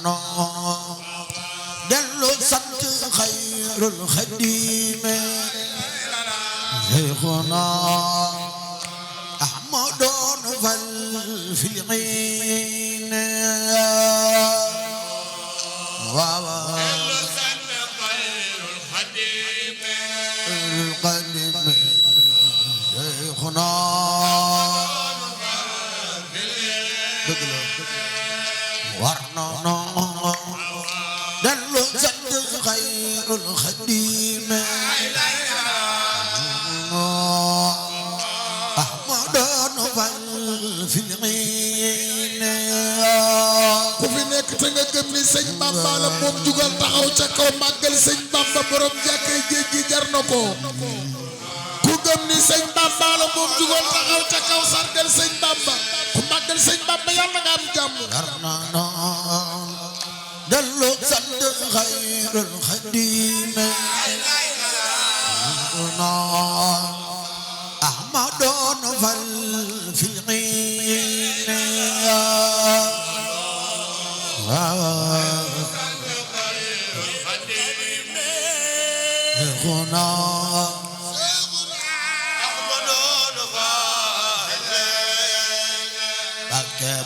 نو دلو سنت خير الخديم شيخنا أحمد فل في العين القلب شيخنا ورنا دلو زد خير الخديم أحمد نفل في العين ku fi nekk te nga gëm ni sëñ Bamba la moom jugal taxaw ca kaw màggal sëñ Bamba borom jàkkay géej gi jar na ko ku gëm ni sëñ Bamba la moom jugal taxaw ca kaw sargal sëñ Bamba ku màggal sëñ Bamba yàlla nga am jàmm ورنا دلو زد خير الخديم أحمد نفل في العين هنا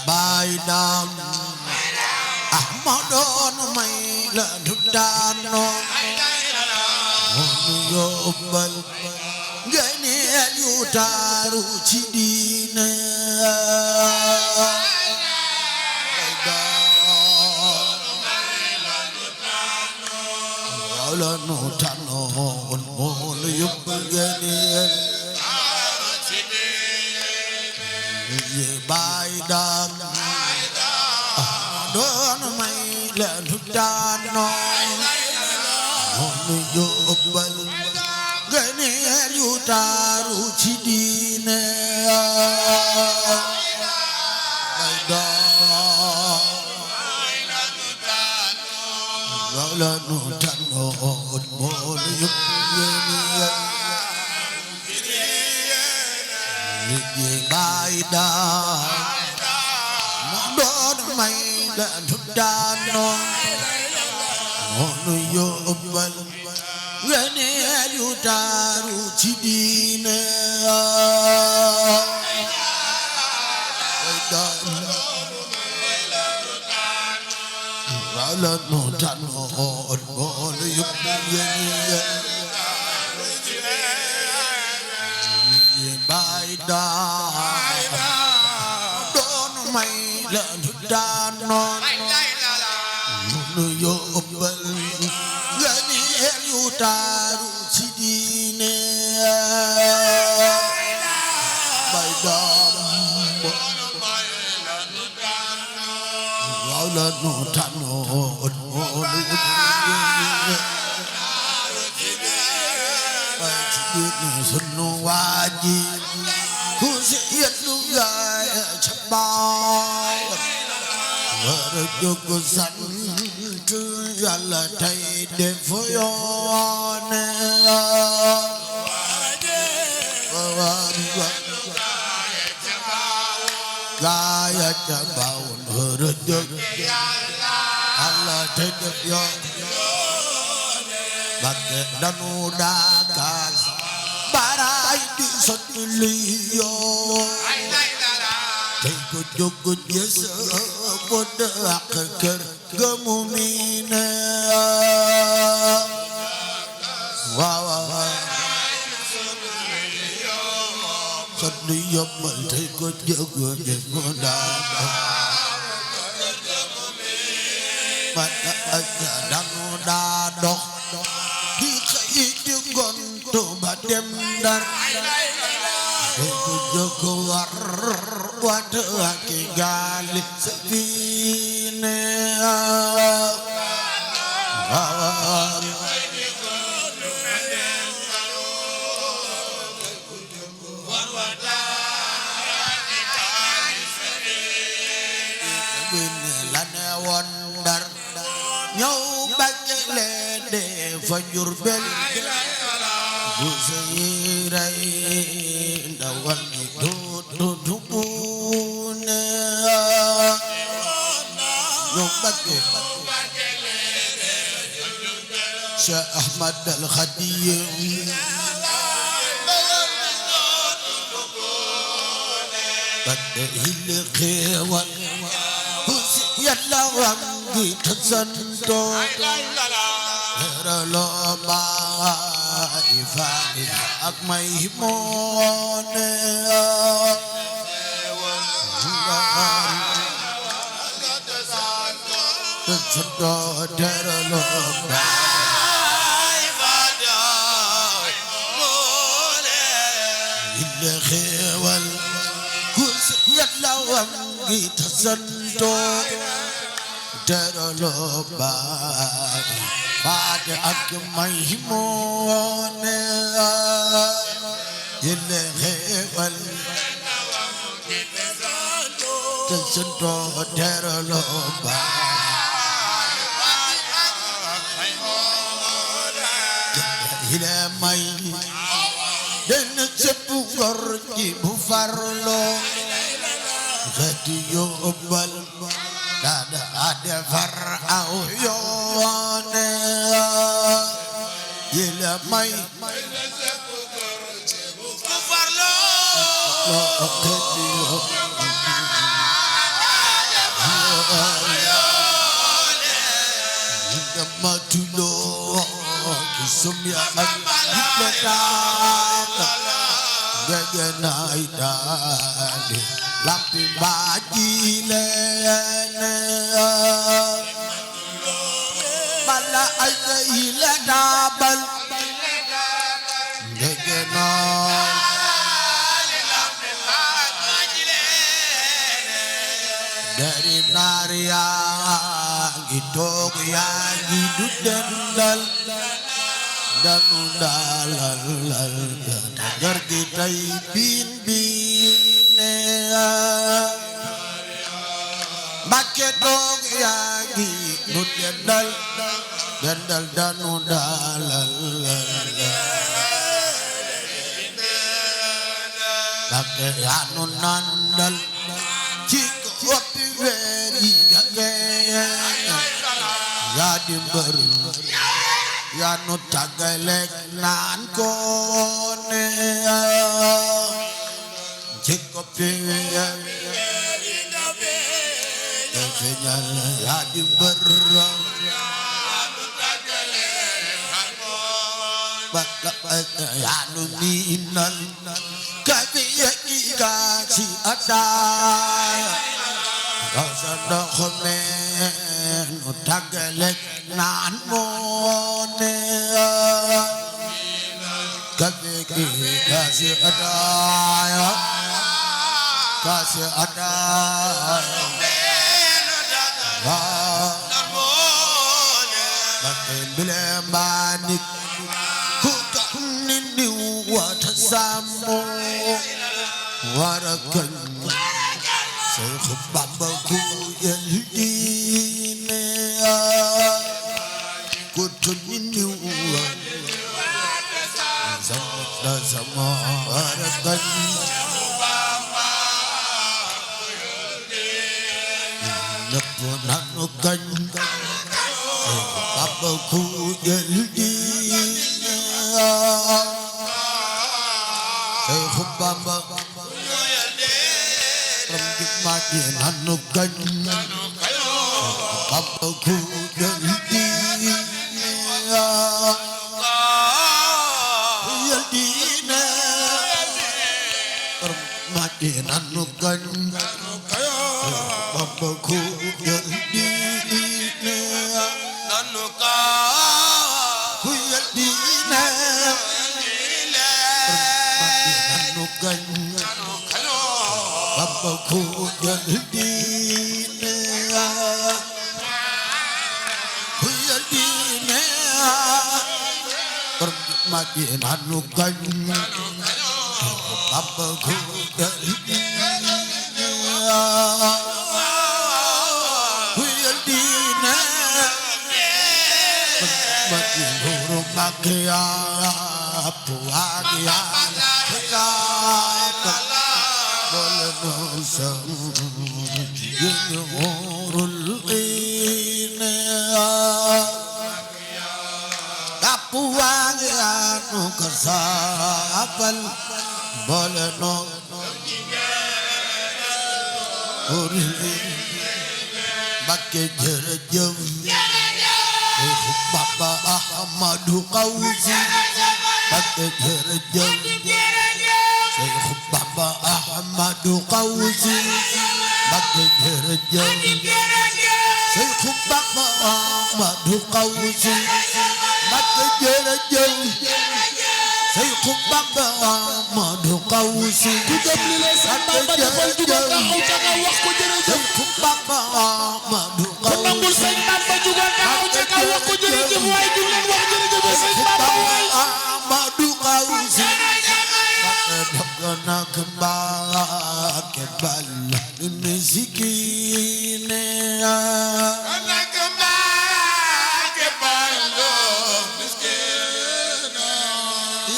بايدام أحمد ميلا دانو يوبل جنيل يوتارو تشدينا ولا نوتانو مول يوبل جنيل بايدام أحمد ميلا دانو يوبل جنيل يوتارو تشدينا ولا نوتانو مول يوبل بايدا مدون ميلا دانو يوبل جنيل يوتارو تشدينا ولا نوتانو مول يوبل بايدا دون ميلا دانو يوبل جنيل يوتارو تشدينا بايدا ولا نوتانو مول sunu waaji ku si yetlu gaay ca baay war jóg sant Yàlla tey def yoone gaay ca baay war jóg Yàlla tey def yoone Bakke danu daakaas baray di sotti liyo tey ko jóg jës bod ak kër ga mu miine waaw sotti yombal tey ko jóg jës bod ak danu daa dox di xëy di gontu ba dem Ndar ku jóg war wat ak gaali safiine la ne woon Ndar ñëw bagle de fa Jurbel bu seyray ndawal ni du ne ñu Mbacké Cheikh Ahmad al Khadim Badde hille xewal yalla wangi tasanto heralo baay faay ak may moone tasanto heralo baay faay moone hille xewal yalla wangi tasanto teralo baay faay ak may moone hille xewal tasanto teralo baay hille may den sepp gor ci bu farlo xati yóbbal dada ade far aw yoone yile may bu farlo xati yoone matulo kisum ya ak Gegenai dade lampi baji lene bala aja ile dabal gegenai lampi baji lene dari naria gitu ya hidup dendal danu dalal tagar kitai bin bine Mbacké dong yagi nut dendal danu dalal Mbacké anu nandal cik opi weri gage jadi ber ya nu tagalek nan kone cikopi ya senyal ya di berang ya nu ninan kabiya ikasi ada rasa dokumen nu tagalek nan mone kabeki kasih ada nan mone batin bilembanik kukanini watasamu warakan Syekh Bamba ku yaldine kutunini sama harapan napunanukan apaku yaldina Syekh Bamba Ramdik madinanukan apaku yaldina madinanukan babaku yaldine nanuka ku yaldine madinanukan babaku yaldine ku yaldine madinanukan babaku yaldine Makia puagia kata boleh nusam yurul nu ko saabal boole noo Mbakke jërëjëf Seexu Bamba Ahmadu Xawsi Mbakke jërëjëf Seexu Bamba Ahmadu Xawsi Mbakke jërëjëf Seexu Bamba Ahmadu Xawsi Mbakke jërëjëf Seexu Bamba Ahmadu Xawsi ku gëm li la Sëñ Bamba defal jugal taxaw ca nga wax ko jërëjëf Seexu Bamba Ahmadu ku nangul Sëñ Bamba jugal taxaw ca nga wax ko jërëjëf waaye jug leen wax jërëjëf Sëñ Bamba waay Ahmadu Xawsi Dogana Mbakke bal miskine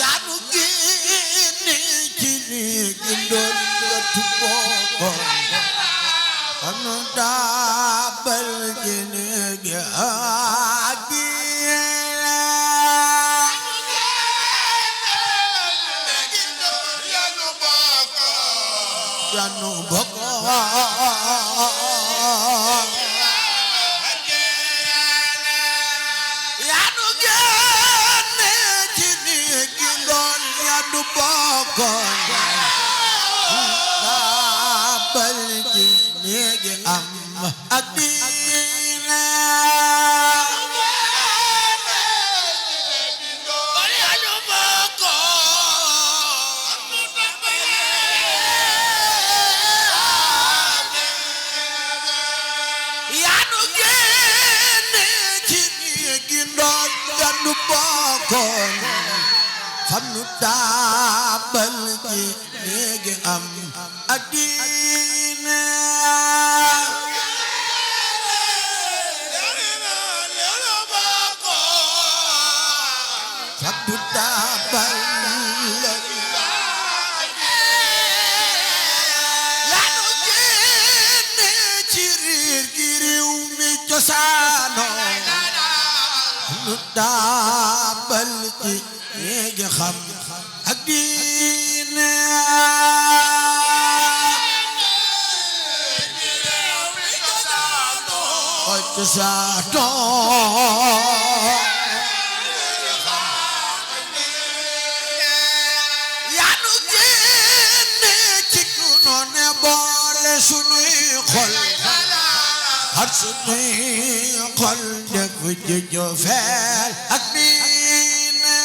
Yanu gini cini gendon ketuboko Anu dabel gini gagila Yanu boko Yanu gini cini gendon yanu boko Dabel gini am adina Yanu boko Yanu gini cini gendon yanu boko Fanu dabel gini am adina Fanu dabel Yanu gini cirir giriw mi cosaano Fanu dabel gini xam ak diine Oy cosaano Yanu génne ci noone boole sunuy xol har sunuy xol def jëjë feel ak diine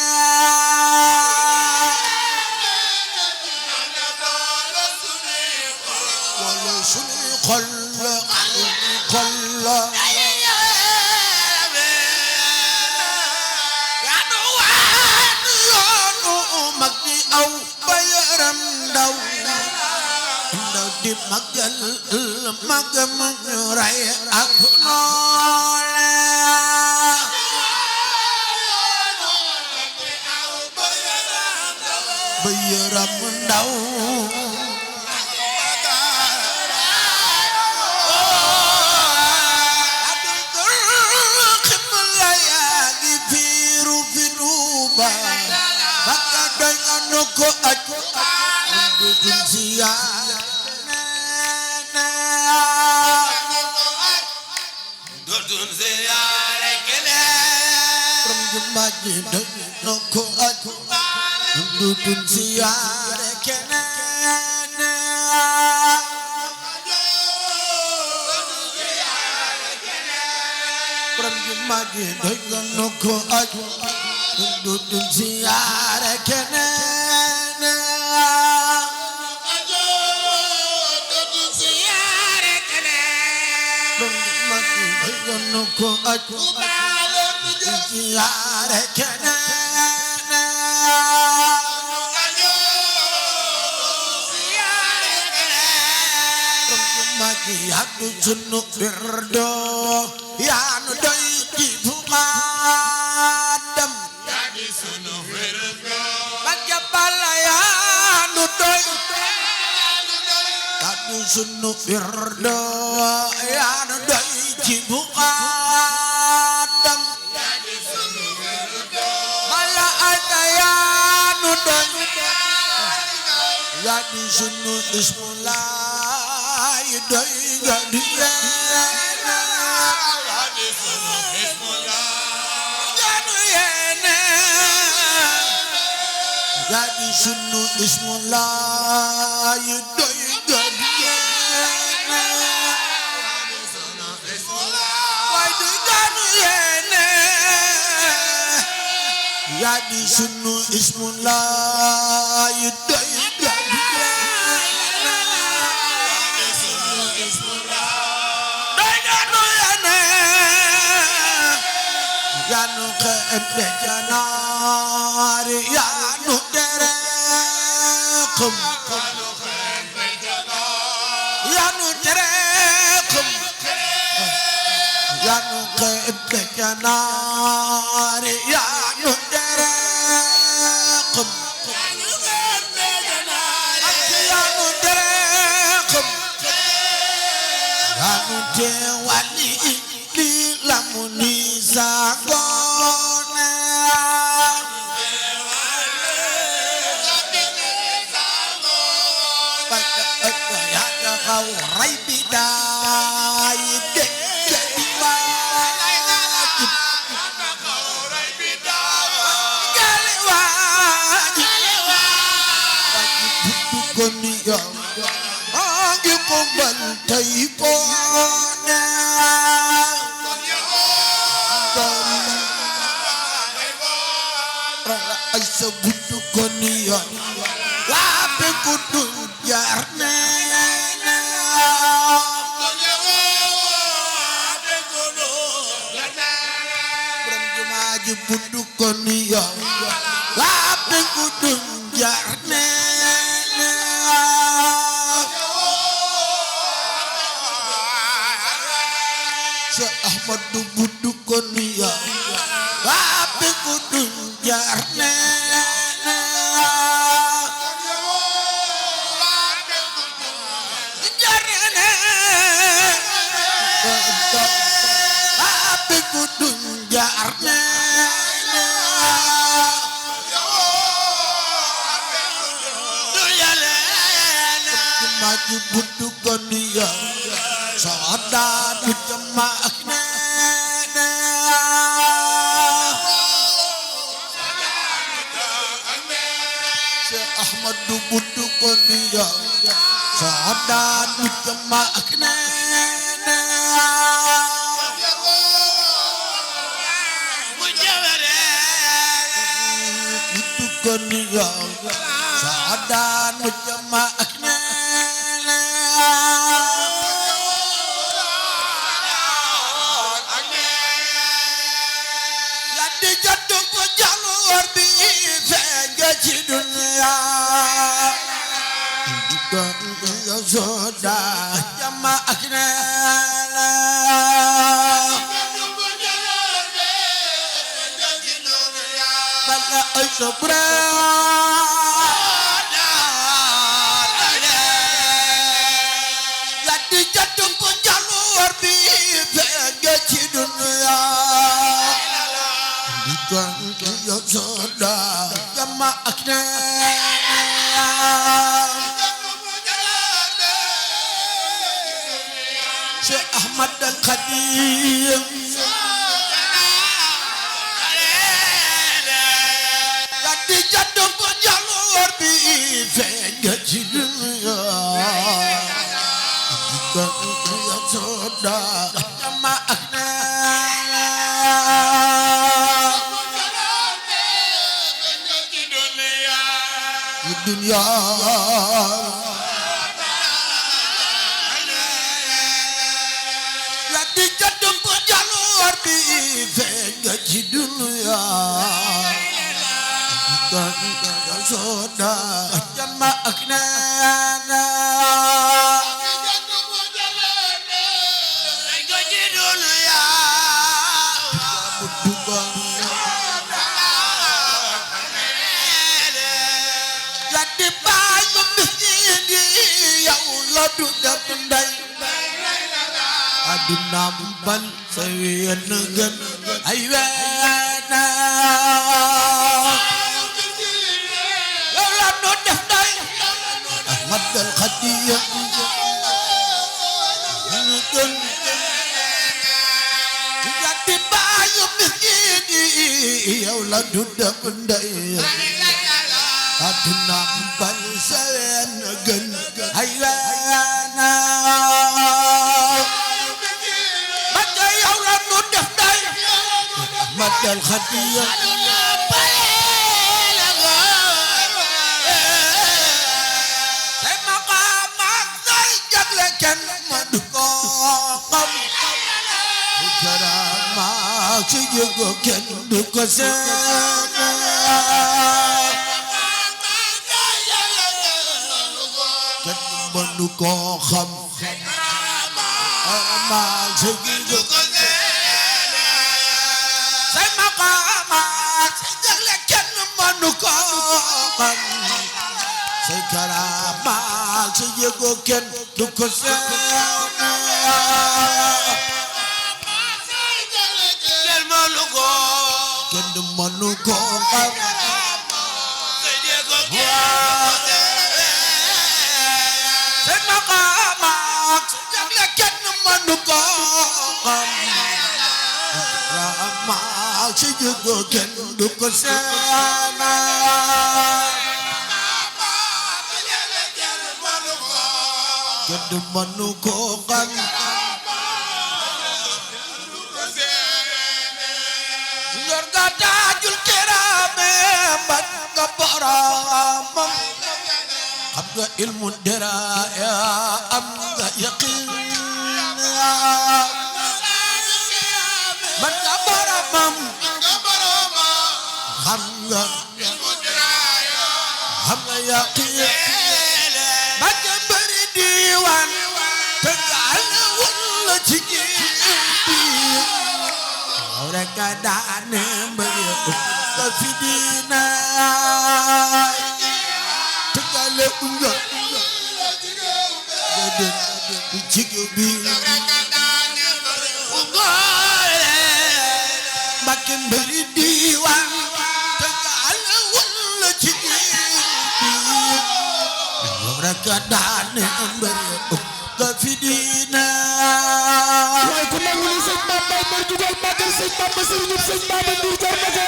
boole sunuy xol Yanu waan yoonu mag di aw ba yaram ndaw di magal magam ñu ray ak noole ba yaram ndaw ko aj dutun ziyaar dutun ziyaar keneen borom jumaa ji doy na ko aj dutun ziyaar keneen borom jumaa ji doy na ko aj dutun ziyaar keneen ko aj ziyaare keneen magi yaddu sunu birdo yaanu doy ci fuqaadam yadi sunu birdo bagja bala yaanu doy yaddu sunu birdo yaanu doy ci fuqaadam yadi sunu birdo bala ada yaa di sunu ismulaay doy nga di yeena yaa di sunu ismulaay jaanu yeena yaa di sunu ismulaay doy nga di yeena yaa di sunu ismulaay waay du jaanu yeena yaa di sunu ismulaay doy nga di yeena doy jaanu yeena yaa nu xeebe janaari yaa nu tere xam yaa nu tere xam yaa nu xeebe janaari yaa nu tere xam yaa nu tere xam yaa nu teewali li lamu ni sagoone yaa taxaw ray bi daay de di waajib gale waajib buddu ko ni yow maa ngi ko bal tey boone ay sa buddu ko ni yow waa pe ko dun jaar neena borom jumaa ji buddu ko ni yow waa pe ko dun jaar neena Cheikh Ahmadu buddu ko ni yow waa pe ko dun jaar neena ape kudun jarne duyale maju budu konia sada bitmakne Syekh Ahmad budu konia sada bitmakne konia saadan mujamaakna la di jaddu ko jalur bi feeñ ci dunya dikon ya soda jamaakna bala ay sobra la di jaddu ko jalur bi feeñ ci dunya dikon ya soda jamaakna Syekh Ahmad al Khadim di jaddu ko jalur bi feeñ ci dunya dikon ya soda jamaakna dunya la di jaddu ko jalur bi feeñ ci dunya ya soda jamaakna di bayu miskin yow la du def nday aduna bal sayen gën ay weena yow la du def nday مد الخدية يدي بايو مسكيني يولا دودا بندي أدنى بالسين جن هيانا مد يولا دودا بندي مد الخدية Sijugo kendu kosana kendu bandu ko xam ma sijugo kosana say maqama sijagle kendu bandu ko xam say karama sijugo kendu kosana kendu manu ko xam say maqama jagle kendu manu ko xam rama ci jugo kendu ko sana kendu manu ko xam tajul kirame man nga borom xam nga ilmu diraya am nga yaqin man nga borom xam nga ilmu diraya am nga yaqin man nga bari diwan te gal wala ci reka dane mbaya ka fidina tegale unga dede jige bi reka dane unga makin bari diwan tegale wala jige bi reka dane mbaya ka fidina way ko nangul sëñ Bamba mo jugal magal sëñ Bamba sëriñu sëñ Bamba ndir jar na ko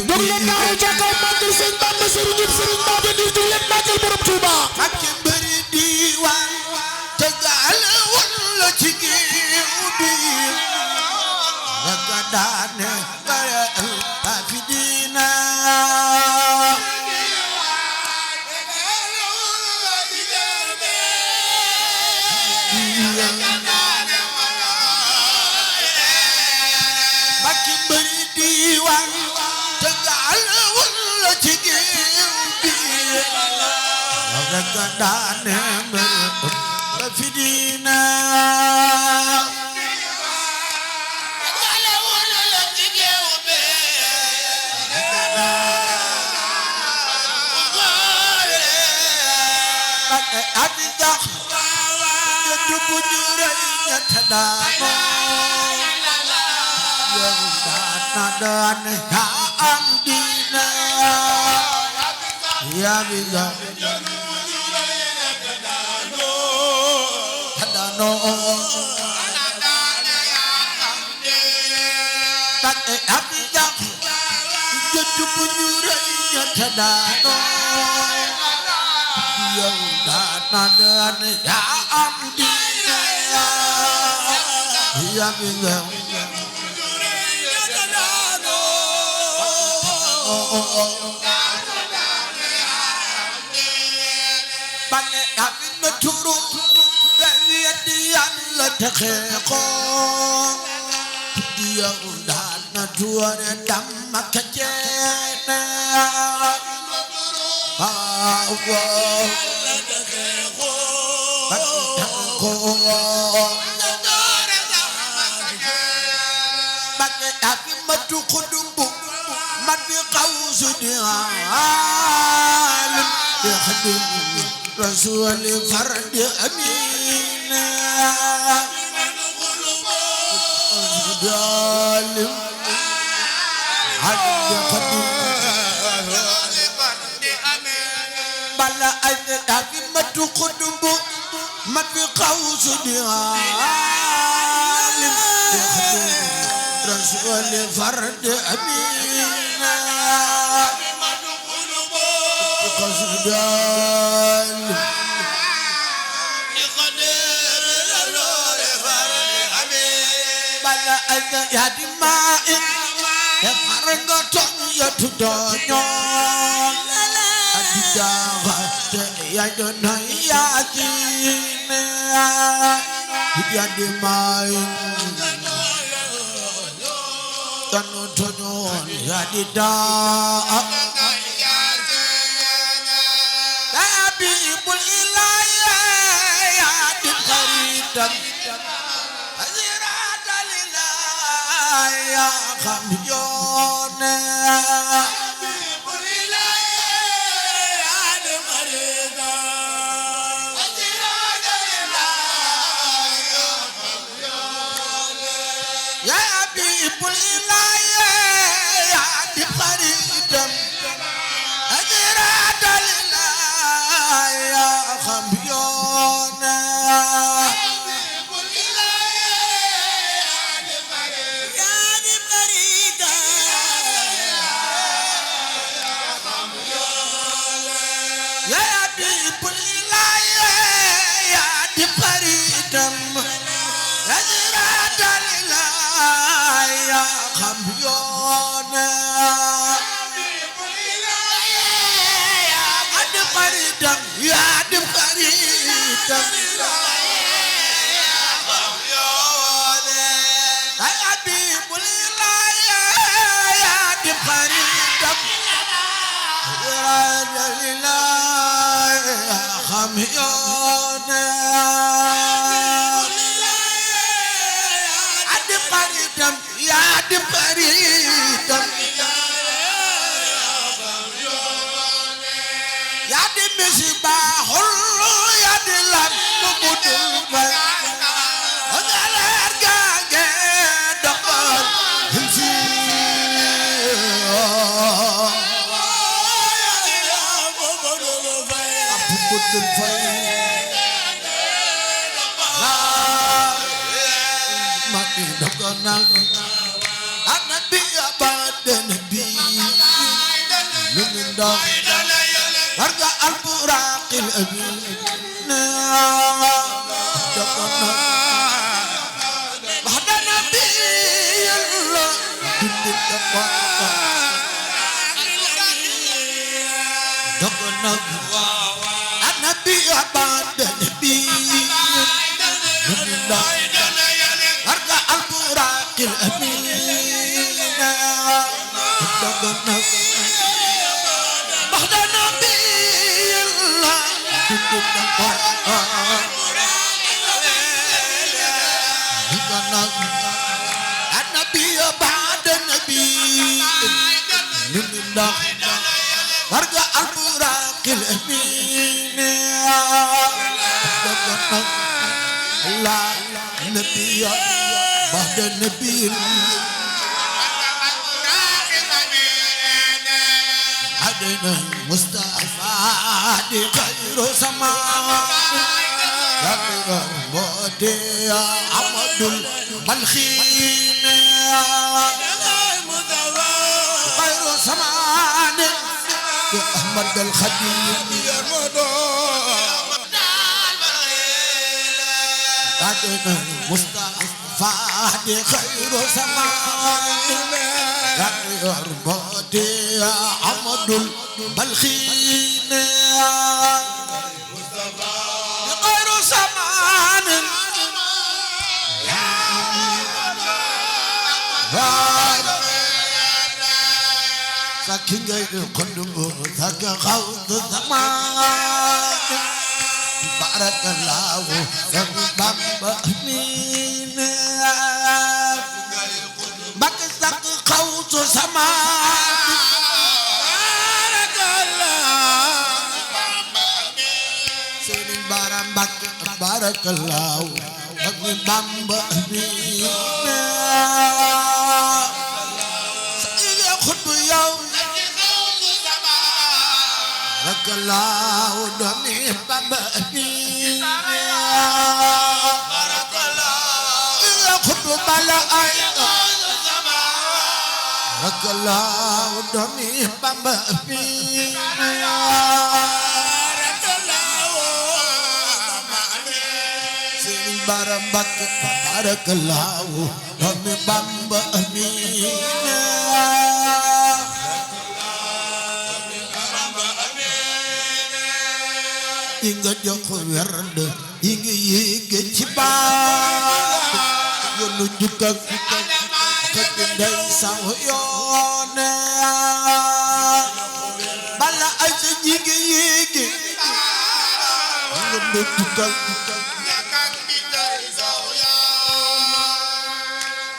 jóg leen naaw ca kaw magal sëñ Bamba sëriñu sëriñ Bamba ndir jóg leen magal borom Touba ak bari diwaan te gaal wala ci géew bi raga daane kaya afidina Makin beri diwan tegal wala ci géew bi raga daane afidina tegal wala ci géew bi ati jax du bu ñu rey ñata daamo yow daana daan ya am dina ya biga tadano tak ati jax du bu ñu rey ñata daamo yow daana daan ya am dina ya biga bane abina turu dañu yeddi Yàlla texeeko diya undana tuware damma kajene bane abima tukudumbu madi qawsu di alim يخدم رسول فرد أمين ظالم عد قديم بلا أذى ما تقدم ما في قوس عالم رسول فرد أمينا قصد عالم بلا أذى يا دماء يا فرنغة يا تدنيا ya dona ya jina ya dimain tanu tonyon ya dida tapi bul ilaya ya dikharidam azirata lilaya khamyona barakallahu ak Bamba barakallahu doomi Bamba bi barakallahu ya khutbu bala ay barakallahu doomi Bamba bi Baram Mbàkke barakallahu doomi Bamba amiin inga jox werd inga yéege ci baat yoonu jukkak kak ndey saw yoone bala ay sa ñinga yéege yoonu jukkak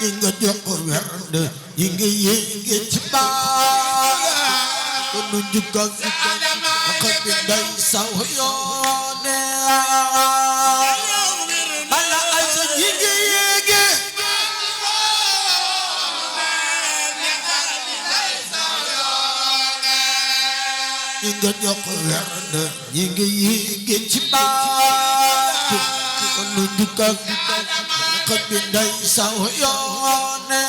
inga jox werd inga yéege ci baat yoonu jukkak kak ndey saw yoone bala ay sa ñinga yéege inga jox werd inga yéege ci baat yoonu jukkak kak ndey saw yoone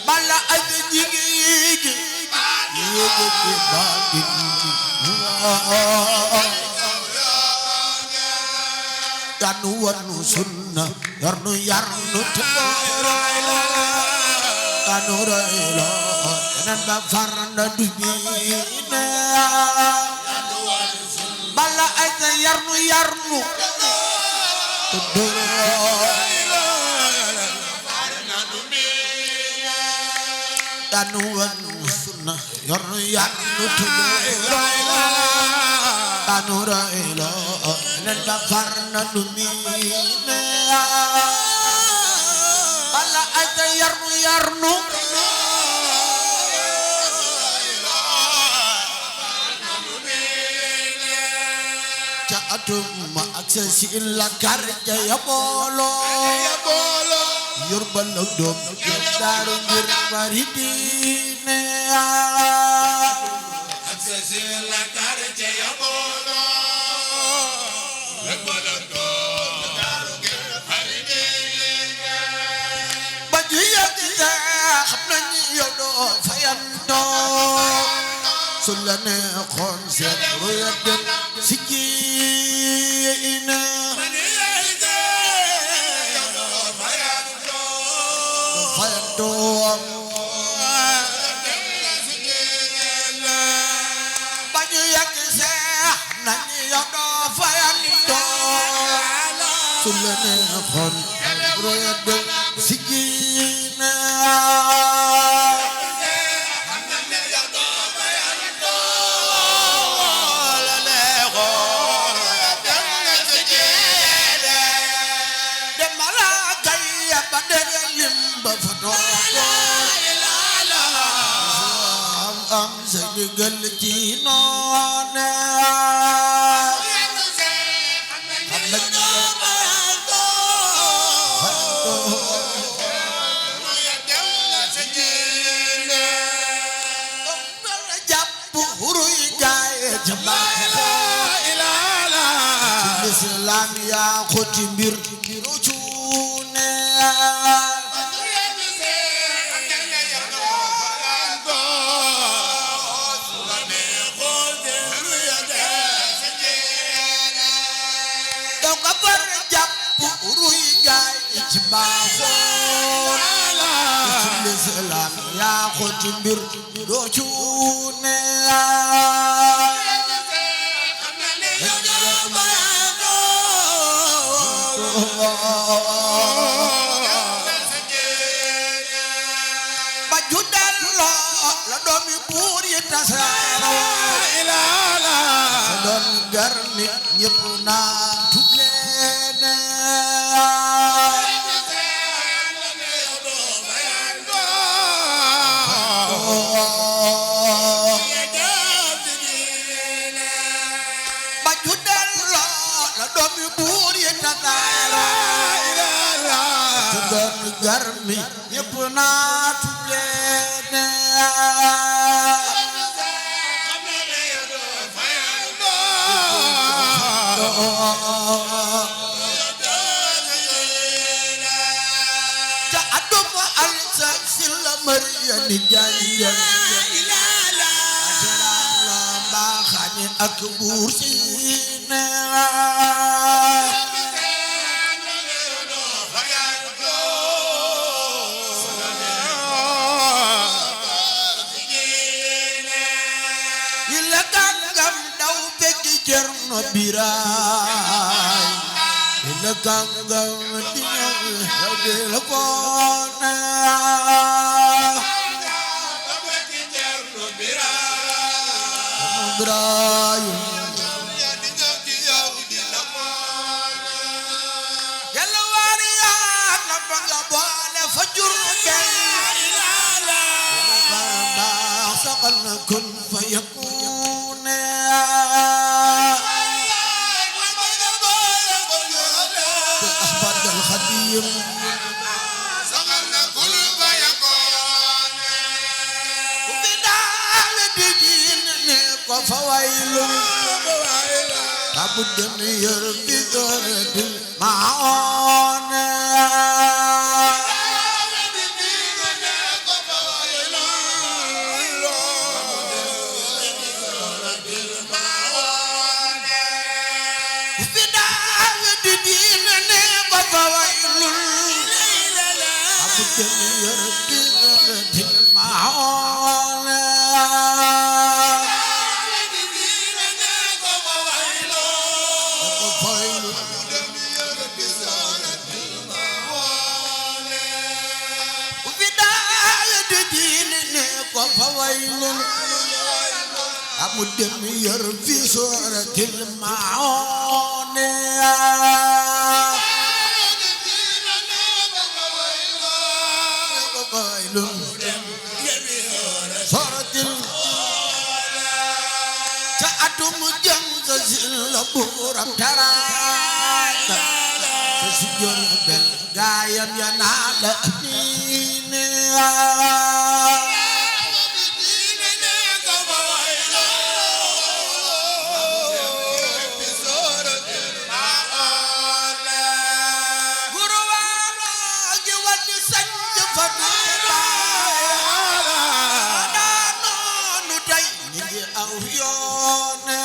bala ay sa ñinga yéege yéege ci baat kanu wanu sunna yarnu yarnu toro kanu raylo nan ba farna dubine bala ay sa yarnu yarnu toro kanu wanu sunna yarnu yarnu toro kanu raylo nan ba farna dubine bala ay sa yarnu yarnu ca atum ma aksesi illa karja ya bolo yurbal ak doom daru ngir maridine aksesi illa karja ya bolo yurbal ak doom daru ngir maridine baju yak xam nañu yow doo fayantoo su la neexoon seen ruya dem si jiina fayantoo bañu yàgg seex nañu yow doo fayantoo su la neexoon ruya dem si jiina am sa digal ci noone jàpp huruy gaay jamaala ilaala ci lislaam yaa xoti mbir cuune ci baaxoon ci lislaam yaa xoti mbir doo cuune ba ju delloo la doomi buur yi tasaaroo ilaala sa doon gar nit ñépp naa tubleene garmi ñépp naa tubleene ca atum alsa silla mariya ni janjal la mbaxane ak buur Siine ila kàngam daw fekk Cerno Biraay ila kàngam di ñëw de la koona Biraay yàlla waari yaa na fa nga boole fa Jurbel baax saxal na kun fa yakun أحمد الخديم سغلنا كل بيكون وفي دعوة دين وفويل لابد أن يربي ذرد المعون وفي دعوة دين وفويل لابد أن يربي ذرد المعون فويل مدمر في سورة المعون فويل سورة سأتم جنزز البورم تراك فسجر بالغايم ينال أمين أو يون